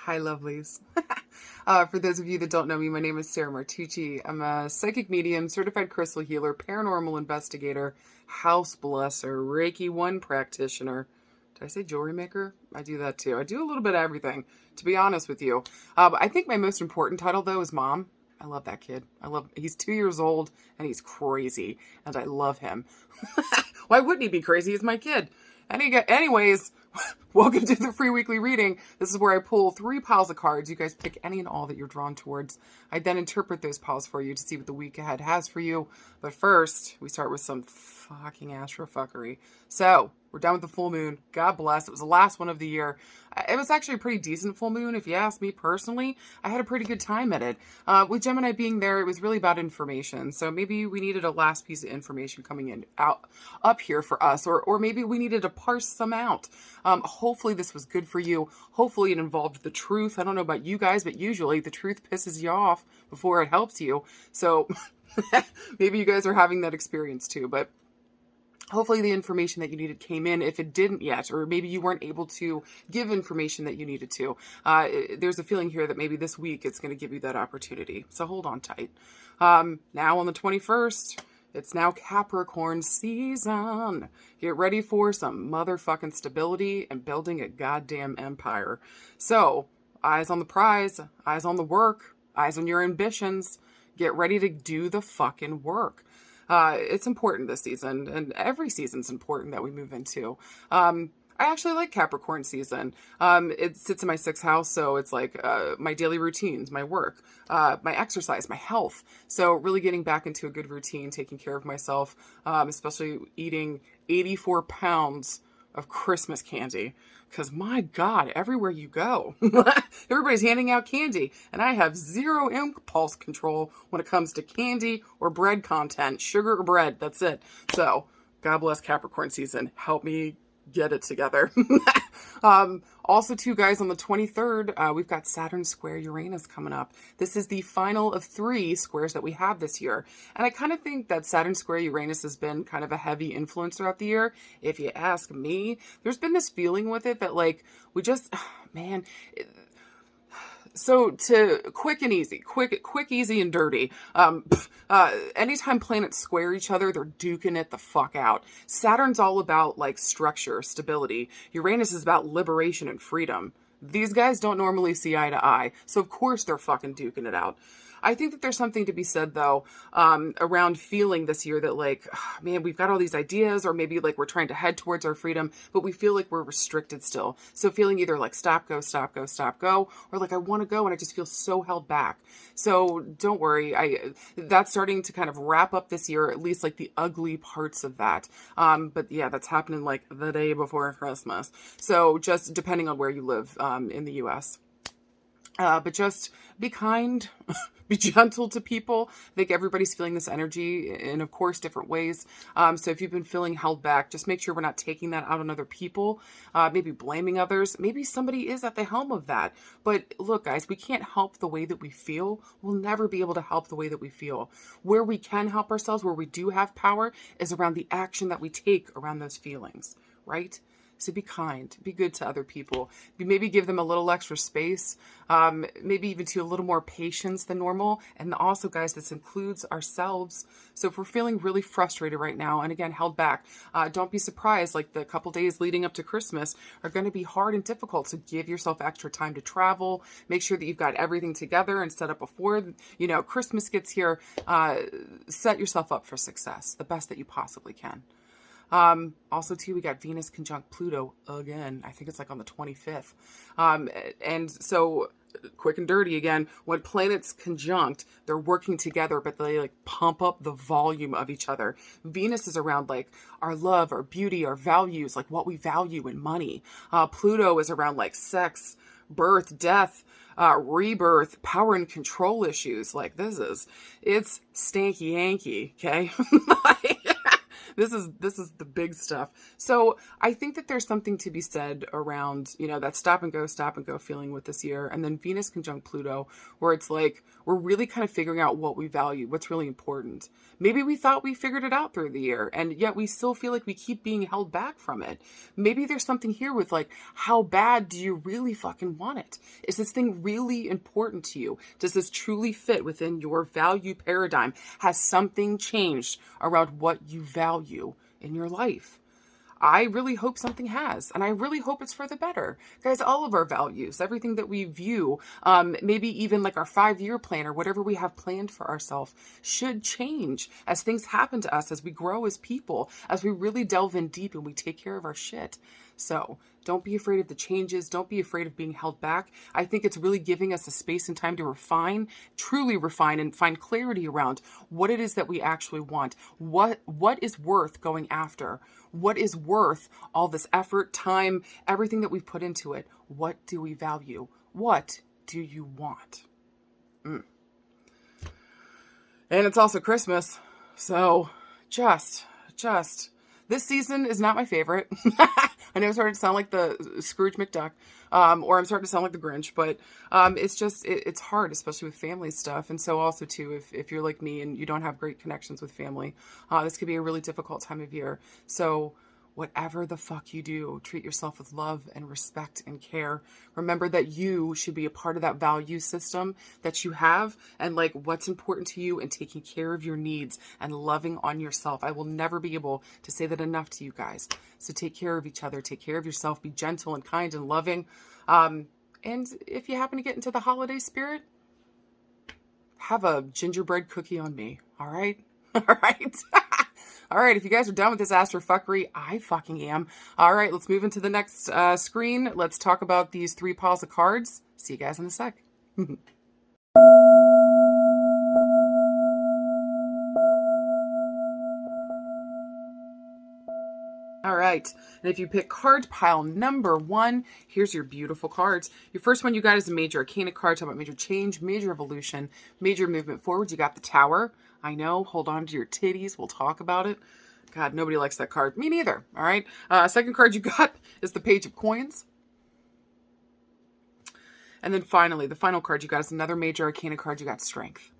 Hi, lovelies. For those of you that don't know me, my name is Sarah Martucci. I'm a psychic medium, certified crystal healer, paranormal investigator, house blesser, Reiki 1 practitioner. Did I say jewelry maker? I do that too. I do a little bit of everything, to be honest with you. I think my most important title, though, is mom. I love that kid. He's 2 years old and he's crazy, and I love him. Why wouldn't he be crazy? He's my kid. Anyways, welcome to the free weekly reading. This is where I pull 3 piles of cards. You guys pick any and all that you're drawn towards. I then interpret those piles for you to see what the week ahead has for you. But first, we start with some fucking astrofuckery. So, we're done with the full moon. God bless. It was the last one of the year. It was actually a pretty decent full moon, if you ask me personally. I had a pretty good time at it. With Gemini being there, it was really about information. So maybe we needed a last piece of information coming up here for us, or maybe we needed to parse some out. Hopefully this was good for you. Hopefully it involved the truth. I don't know about you guys, but usually the truth pisses you off before it helps you. So maybe you guys are having that experience too, but hopefully the information that you needed came in if it didn't yet, or maybe you weren't able to give information that you needed to. There's a feeling here that maybe this week it's going to give you that opportunity. So hold on tight. Now on the 21st, it's now Capricorn season. Get ready for some motherfucking stability and building a goddamn empire. So eyes on the prize, eyes on the work, eyes on your ambitions. Get ready to do the fucking work. It's important this season, and every season's important that we move into. I actually like Capricorn season. It sits in my 6th house, so it's like my daily routines, my work, my exercise, my health. So really getting back into a good routine, taking care of myself, especially eating 84 pounds of Christmas candy. Because my God, everywhere you go, everybody's handing out candy. And I have zero impulse control when it comes to candy or bread content. Sugar or bread, that's it. So, God bless Capricorn season. Help me get it together. Also, too, guys, on the 23rd, we've got Saturn square Uranus coming up. This is the final of 3 squares that we have this year. And I kind of think that Saturn square Uranus has been kind of a heavy influence throughout the year. If you ask me, there's been this feeling with it that, like, we just, man... So to quick, easy, and dirty. Anytime planets square each other, they're duking it the fuck out. Saturn's all about like structure, stability. Uranus is about liberation and freedom. These guys don't normally see eye to eye, so of course they're fucking duking it out. I think that there's something to be said, though, around feeling this year that, like, man, we've got all these ideas, or maybe, like, we're trying to head towards our freedom, but we feel like we're restricted still. So feeling either, like, stop, go, or, like, I want to go, and I just feel so held back. So don't worry. That's starting to kind of wrap up this year, at least, like, the ugly parts of that. But, yeah, that's happening, like, the day before Christmas. So just depending on where you live in the U.S., but just be kind, be gentle to people. I think everybody's feeling this energy in, of course, different ways. So if you've been feeling held back, just make sure we're not taking that out on other people, maybe blaming others. Maybe somebody is at the helm of that. But look, guys, we can't help the way that we feel. We'll never be able to help the way that we feel. Where we can help ourselves, where we do have power, is around the action that we take around those feelings, right? So be kind, be good to other people. Maybe give them a little extra space, maybe even to a little more patience than normal. And also, guys, this includes ourselves. So if we're feeling really frustrated right now, and again, held back, don't be surprised. Like the couple days leading up to Christmas are going to be hard and difficult. So give yourself extra time to travel. Make sure that you've got everything together and set up before, Christmas gets here. Set yourself up for success, the best that you possibly can. Also, too, we got Venus conjunct Pluto again. I think it's like on the 25th. And so, quick and dirty again, when planets conjunct, they're working together, but they like pump up the volume of each other. Venus is around like our love, our beauty, our values, like what we value in money. Pluto is around like sex, birth, death, rebirth, power and control issues. Like it's stanky Yankee, okay? This is the big stuff. So I think that there's something to be said around, that stop and go feeling with this year. And then Venus conjunct Pluto, where it's like, we're really kind of figuring out what we value, what's really important. Maybe we thought we figured it out through the year, and yet we still feel like we keep being held back from it. Maybe there's something here with like, how bad do you really fucking want it? Is this thing really important to you? Does this truly fit within your value paradigm? Has something changed around what you value in your life? I really hope something has, and I really hope it's for the better. Guys, all of our values, everything that we view, maybe even like our 5-year plan or whatever we have planned for ourselves should change as things happen to us, as we grow as people, as we really delve in deep and we take care of our shit. So don't be afraid of the changes. Don't be afraid of being held back. I think it's really giving us a space and time to refine, truly refine, and find clarity around what it is that we actually want. What is worth going after? What is worth all this effort, time, everything that we've put into it? What do we value? What do you want? And it's also Christmas. So just, this season is not my favorite. I know I'm starting to sound like the Scrooge McDuck, or I'm starting to sound like the Grinch, but it's hard, especially with family stuff. And so also too, if you're like me and you don't have great connections with family, this could be a really difficult time of year. So whatever the fuck you do, treat yourself with love and respect and care. Remember that you should be a part of that value system that you have, and like what's important to you, and taking care of your needs and loving on yourself. I will never be able to say that enough to you guys. So take care of each other, take care of yourself, be gentle and kind and loving. And if you happen to get into the holiday spirit, have a gingerbread cookie on me. All right. All right. All right, if you guys are done with this astrofuckery, I fucking am. All right, let's move into the next screen. Let's talk about these 3 piles of cards. See you guys in a sec. All right, and if you pick card pile number 1, here's your beautiful cards. Your first one you got is a major arcana card, talking about major change, major evolution, major movement forward. You got the Tower. I know, hold on to your titties. We'll talk about it. God, nobody likes that card. Me neither. All right. Second card you got is the Page of Coins. And then finally, the final card you got is another major arcana card. You got Strength.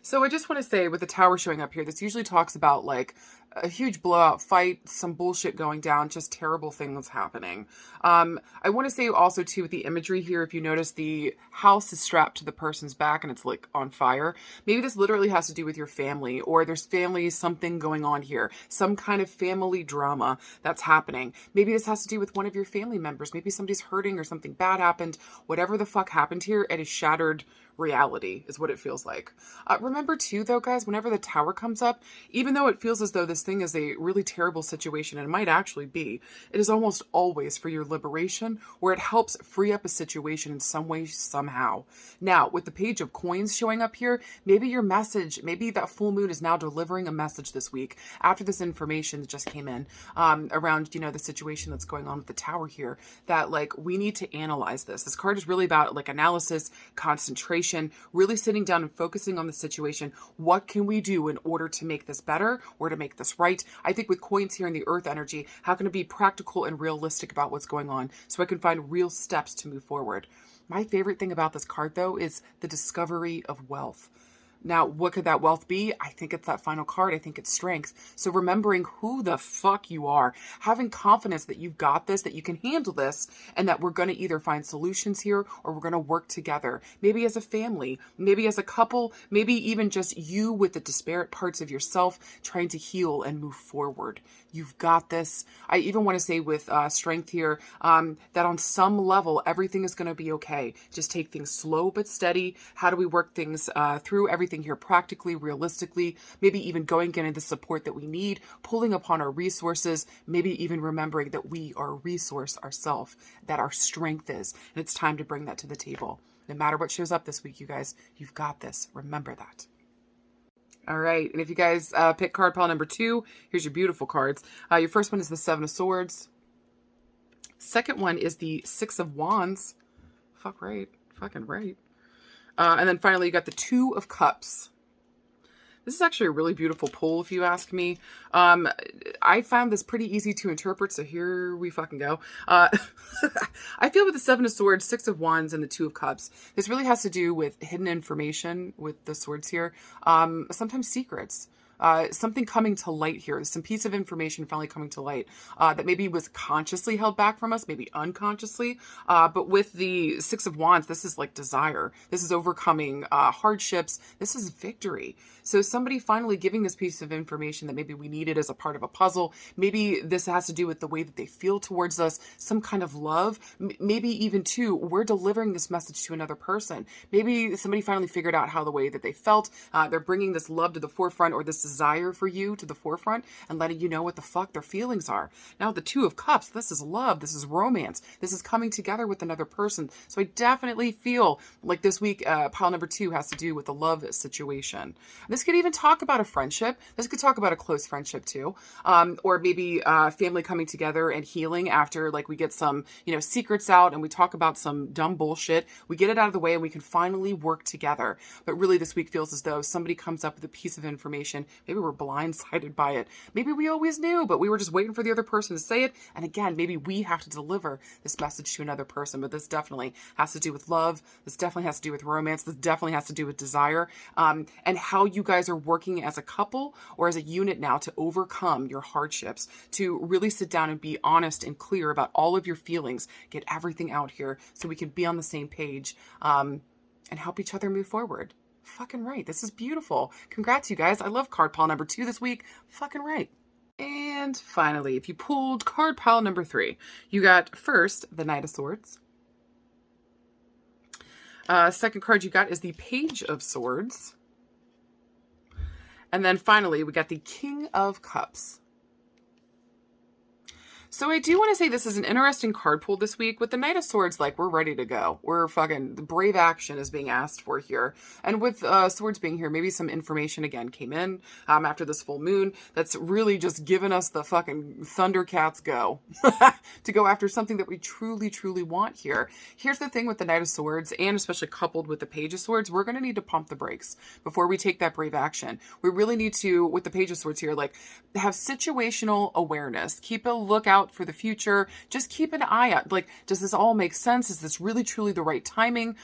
So I just want to say, with the Tower showing up here, this usually talks about like a huge blowout fight, some bullshit going down, just terrible things happening. I want to say also too, with the imagery here, if you notice the house is strapped to the person's back and it's like on fire. Maybe this literally has to do with your family, or there's something going on here, some kind of family drama that's happening. Maybe this has to do with one of your family members. Maybe somebody's hurting or something bad happened. Whatever the fuck happened here, it is shattered reality is what it feels like. Remember too, though, guys, whenever the Tower comes up, even though it feels as though this thing is a really terrible situation, and it might actually be, it is almost always for your liberation, where it helps free up a situation in some way, somehow. Now, with the Page of Coins showing up here, maybe your message, maybe that full moon is now delivering a message this week after this information that just came in around, the situation that's going on with the Tower here, that like we need to analyze this. This card is really about like analysis, concentration, really sitting down and focusing on the situation. What can we do in order to make this better or to make this right? I think with coins here in the earth energy, how can it be practical and realistic about what's going on so I can find real steps to move forward? My favorite thing about this card, though, is the discovery of wealth. Now, what could that wealth be? I think it's that final card. I think it's Strength. So remembering who the fuck you are, having confidence that you've got this, that you can handle this, and that we're going to either find solutions here or we're going to work together. Maybe as a family, maybe as a couple, maybe even just you with the disparate parts of yourself trying to heal and move forward. You've got this. I even want to say with Strength here, that on some level, everything is going to be okay. Just take things slow but steady. How do we work things through everything here practically, realistically, maybe even going into the support that we need, pulling upon our resources, maybe even remembering that we are a resource ourselves, that our strength is, and it's time to bring that to the table. No matter what shows up this week, you guys, you've got this. Remember that. All right, and if you guys pick card pile number 2, here's your beautiful cards. Your first one is the 7 of Swords. Second one is the 6 of Wands. Fucking right. And then finally, you got the 2 of Cups. This is actually a really beautiful pull, if you ask me. I found this pretty easy to interpret, so here we fucking go. I feel with the Seven of Swords, Six of Wands, and the Two of Cups, this really has to do with hidden information with the swords here. Sometimes secrets. Something coming to light here, some piece of information finally coming to light that maybe was consciously held back from us, maybe unconsciously. But with the Six of Wands, this is like desire. This is overcoming hardships. This is victory. So somebody finally giving this piece of information that maybe we needed as a part of a puzzle. Maybe this has to do with the way that they feel towards us, some kind of love. Maybe even too, we're delivering this message to another person. Maybe somebody finally figured out how the way that they felt. They're bringing this love to the forefront, or this desire for you to the forefront, and letting you know what the fuck their feelings are. Now the Two of Cups, this is love, this is romance, this is coming together with another person. So I definitely feel like this week, pile number 2 has to do with the love situation. This could even talk about a friendship. This could talk about a close friendship too. Or maybe family coming together and healing after like we get some, secrets out and we talk about some dumb bullshit. We get it out of the way and we can finally work together. But really this week feels as though somebody comes up with a piece of information. Maybe we're blindsided by it. Maybe we always knew, but we were just waiting for the other person to say it. And again, maybe we have to deliver this message to another person. But this definitely has to do with love. This definitely has to do with romance. This definitely has to do with desire. And how you guys are working as a couple or as a unit now to overcome your hardships, to really sit down and be honest and clear about all of your feelings, get everything out here so we can be on the same page and help each other move forward. Fucking right. This is beautiful. Congrats, you guys. I love card pile number 2 this week. Fucking right. And finally, if you pulled card pile number 3, you got first the Knight of Swords. Second card you got is the Page of Swords. And then finally, we got the King of Cups. So I do want to say this is an interesting card pull this week. With the Knight of Swords, like, we're ready to go. We're fucking, the brave action is being asked for here. And with Swords being here, maybe some information again came in after this full moon that's really just given us the fucking Thundercats go to go after something that we truly, truly want here. Here's the thing with the Knight of Swords, and especially coupled with the Page of Swords, we're going to need to pump the brakes before we take that brave action. We really need to, with the Page of Swords here, like, have situational awareness. Keep a lookout for the future. Just keep an eye out. Like, does this all make sense? Is this really truly the right timing?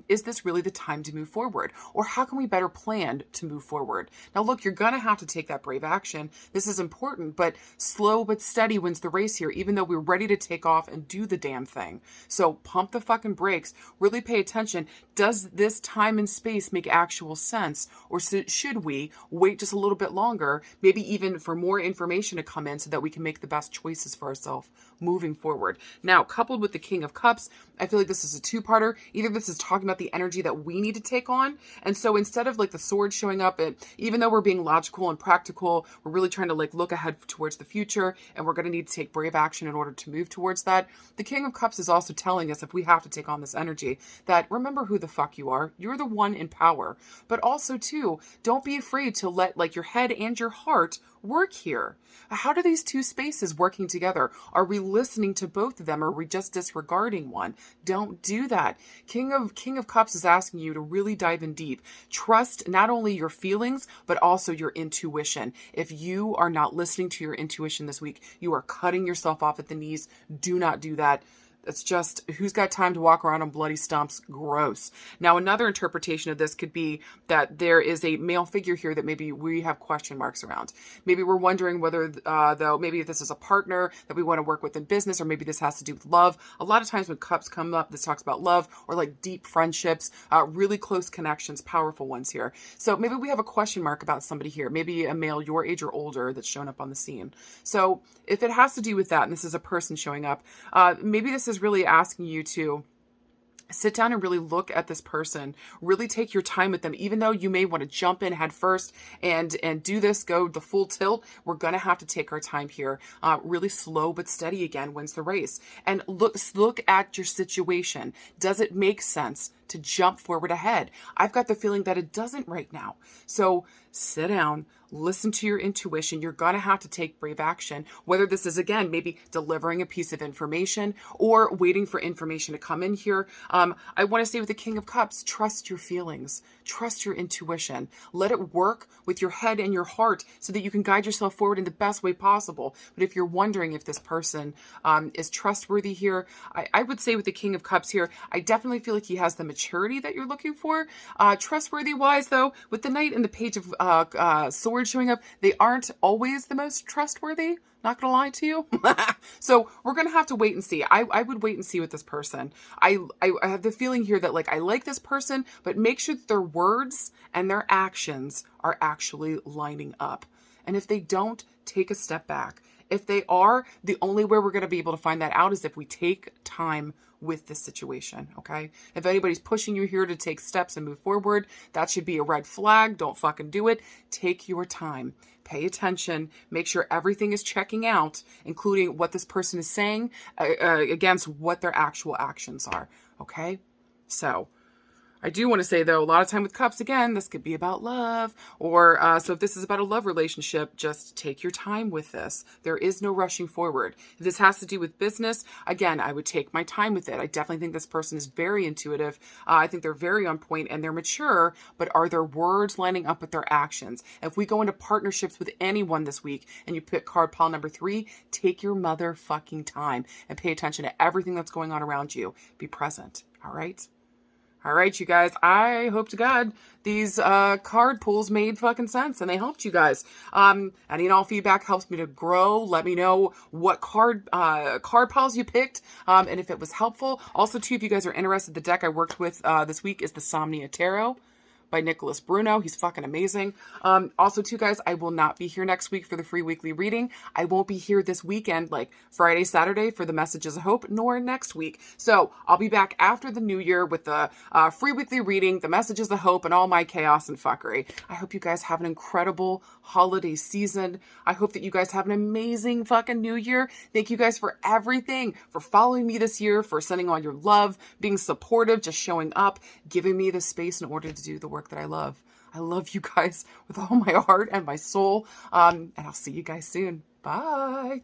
Is this really the time to move forward? Or how can we better plan to move forward? Now, look, you're going to have to take that brave action. This is important, but slow but steady wins the race here, even though we're ready to take off and do the damn thing. So pump the fucking brakes. Really pay attention. Does this time and space make actual sense? Or should we wait just a little bit longer, maybe even for more information to come in so that we can make the best choices for ourselves moving forward? Now, coupled with the King of Cups, I feel like this is a two-parter. Either this is talking about the energy that we need to take on, and so instead of like the sword showing up, even though we're being logical and practical, we're really trying to like look ahead towards the future, and we're going to need to take brave action in order to move towards that. The King of Cups is also telling us, if we have to take on this energy, that remember who the fuck you are. You're the one in power. But also too, don't be afraid to let like your head and your heart work here. How do these two spaces working together? Are we listening to both of them, or are we just disregarding one? Don't do that. King of Cups is asking you to really dive in deep. Trust not only your feelings, but also your intuition. If you are not listening to your intuition this week, you are cutting yourself off at the knees. Do not do that. It's just, who's got time to walk around on bloody stumps? Gross. Now, another interpretation of this could be that there is a male figure here that maybe we have question marks around. Maybe we're wondering whether, though, maybe this is a partner that we want to work with in business, or maybe this has to do with love. A lot of times when cups come up, this talks about love or like deep friendships, really close connections, powerful ones here. So maybe we have a question mark about somebody here, maybe a male your age or older that's shown up on the scene. So if it has to do with that, and this is a person showing up, maybe this is really asking you to sit down and really look at this person, really take your time with them, even though you may want to jump in head first and do this, go the full tilt. We're going to have to take our time here. Really slow but steady again wins the race. And look at your situation. Does it make sense to jump forward ahead. I've got the feeling that it doesn't right now. So sit down, listen to your intuition. You're going to have to take brave action, whether this is, again, maybe delivering a piece of information or waiting for information to come in here. I want to say with the King of Cups, trust your feelings, trust your intuition. Let it work with your head and your heart so that you can guide yourself forward in the best way possible. But if you're wondering if this person is trustworthy here, I would say with the King of Cups here, I definitely feel like he has the maturity that you're looking for. Trustworthy wise, though, with the Knight and the Page of Swords showing up, they aren't always the most trustworthy. Not gonna lie to you. So we're gonna have to wait and see. I would wait and see with this person. I have the feeling here that I like this person, but make sure that their words and their actions are actually lining up. And if they don't, take a step back. If they are, the only way we're going to be able to find that out is if we take time with this situation, okay? If anybody's pushing you here to take steps and move forward, that should be a red flag. Don't fucking do it. Take your time. Pay attention. Make sure everything is checking out, including what this person is saying against what their actual actions are, okay? So I do want to say, though, a lot of time with cups, again, this could be about love. Or so if this is about a love relationship, just take your time with this. There is no rushing forward. If this has to do with business, again, I would take my time with it. I definitely think this person is very intuitive. I think they're very on point and they're mature, but are their words lining up with their actions? If we go into partnerships with anyone this week and you pick card pile number 3, take your motherfucking time and pay attention to everything that's going on around you. Be present, all right? All right, you guys, I hope to God these card pulls made fucking sense and they helped you guys. Any and all feedback helps me to grow. Let me know what card piles you picked and if it was helpful. Also, too, if you guys are interested, the deck I worked with this week is the Somnia Tarot by Nicholas Bruno. He's fucking amazing. Also, too, guys, I will not be here next week for the free weekly reading. I won't be here this weekend, like Friday, Saturday, for the Messages of Hope, nor next week. So I'll be back after the new year with the free weekly reading, the Messages of Hope, and all my chaos and fuckery. I hope you guys have an incredible holiday season. I hope that you guys have an amazing fucking new year. Thank you guys for everything, for following me this year, for sending all your love, being supportive, just showing up, giving me the space in order to do the work that I love. I love you guys with all my heart and my soul. And I'll see you guys soon. Bye.